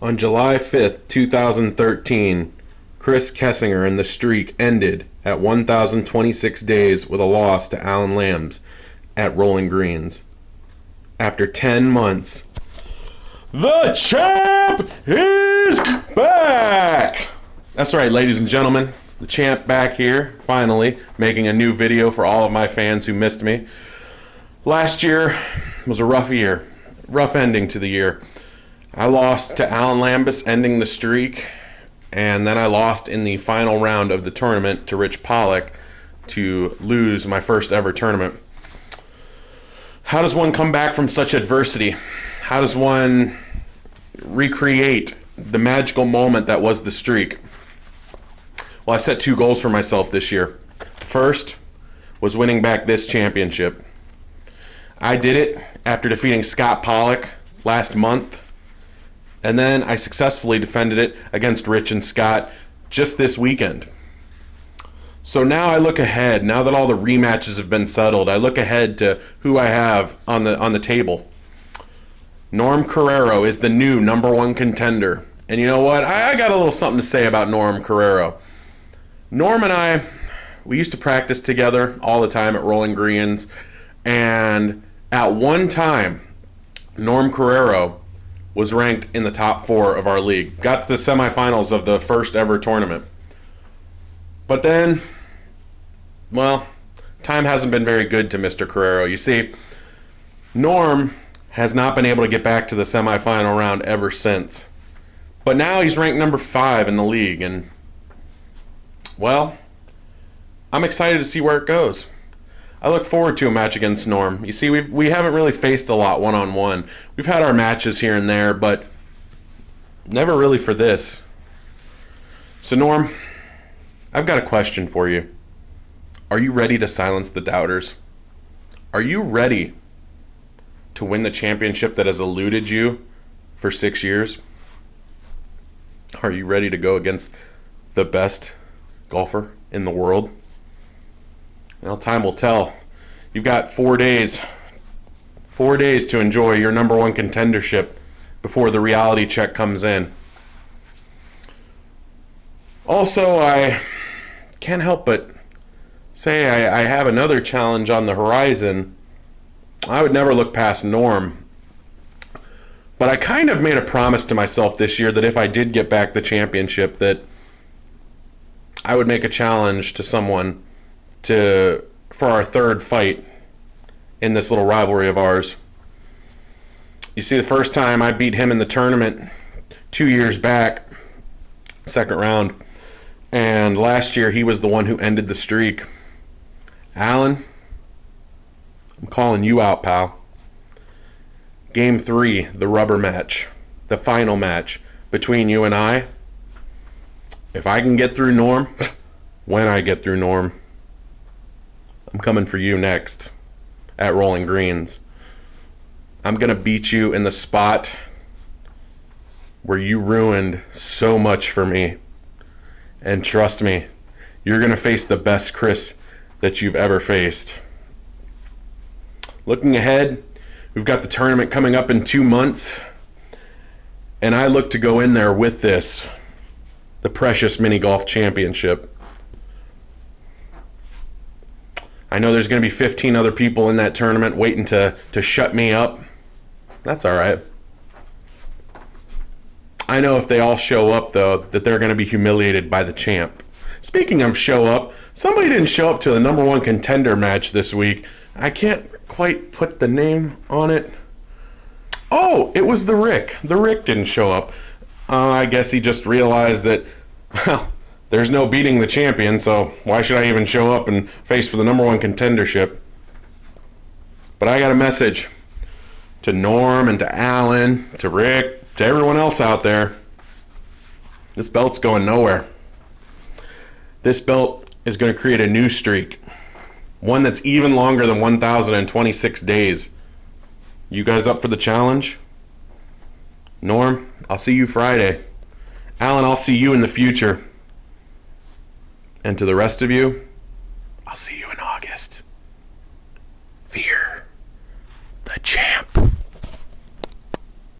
On July 5th, 2013, Chris Kessinger and the streak ended at 1,026 days with a loss to Alan Lambs at Rolling Greens. After 10 months, the champ is back! That's right, ladies and gentlemen. The champ back here, finally, making a new video for all of my fans who missed me. Last year was a rough year. Rough ending to the year. I lost to Alan Lambis, ending the streak, and then I lost in the final round of the tournament to Rich Pollock to lose my first ever tournament. How does one come back from such adversity? How does one recreate the magical moment that was the streak? Well, I set 2 goals for myself this year. The first was winning back this championship. I did it after defeating Scott Pollock last month, and then I successfully defended it against Rich and Scott just this weekend. So now I look ahead. Now that all the rematches have been settled, I look ahead to who I have on the table. Norm Carrero is the new #1 contender. And you know what? I got a little something to say about Norm Carrero. Norm and I, we used to practice together all the time at Rolling Greens. And at one time, Norm Carrero was ranked in the top 4 of our league. Got to the semifinals of the first ever tournament. But then, well, time hasn't been very good to Mr. Carrero. You see, Norm has not been able to get back to the semifinal round ever since. But now he's ranked number 5 in the league, and, well, I'm excited to see where it goes. I look forward to a match against Norm. You see, we haven't really faced a lot one-on-one. We've had our matches here and there, but never really for this. So, Norm, I've got a question for you. Are you ready to silence the doubters? Are you ready to win the championship that has eluded you for 6 years? Are you ready to go against the best golfer in the world? Well, time will tell. You've got 4 days. 4 days to enjoy your #1 contendership before the reality check comes in. Also, I can't help but say I have another challenge on the horizon. I would never look past Norm. But I kind of made a promise to myself this year that if I did get back the championship, that I would make a challenge to someone for our third fight in this little rivalry of ours. You see, the first time I beat him in the tournament 2 years back, second round, and last year he was the one who ended the streak. Alan, I'm calling you out, pal. Game 3, the rubber match, the final match between you and I. If I can get through Norm, when I get through Norm, I'm coming for you next at Rolling Greens. I'm going to beat you in the spot where you ruined so much for me. And trust me, you're going to face the best Chris that you've ever faced. Looking ahead, we've got the tournament coming up in 2 months. And I look to go in there with this, the precious mini golf championship. I know there's going to be 15 other people in that tournament waiting to shut me up. That's all right. I know if they all show up, though, that they're going to be humiliated by the champ. Speaking of show up, somebody didn't show up to the #1 contender match this week. I can't quite put the name on it. Oh, it was the Rick. The Rick didn't show up. I guess he just realized that, well, there's no beating the champion, so why should I even show up and face for the #1 contendership? But I got a message to Norm and to Alan, to Rick, to everyone else out there. This belt's going nowhere. This belt is going to create a new streak. One that's even longer than 1,026 days. You guys up for the challenge? Norm, I'll see you Friday. Alan, I'll see you in the future. And to the rest of you, I'll see you in August. Fear the champ.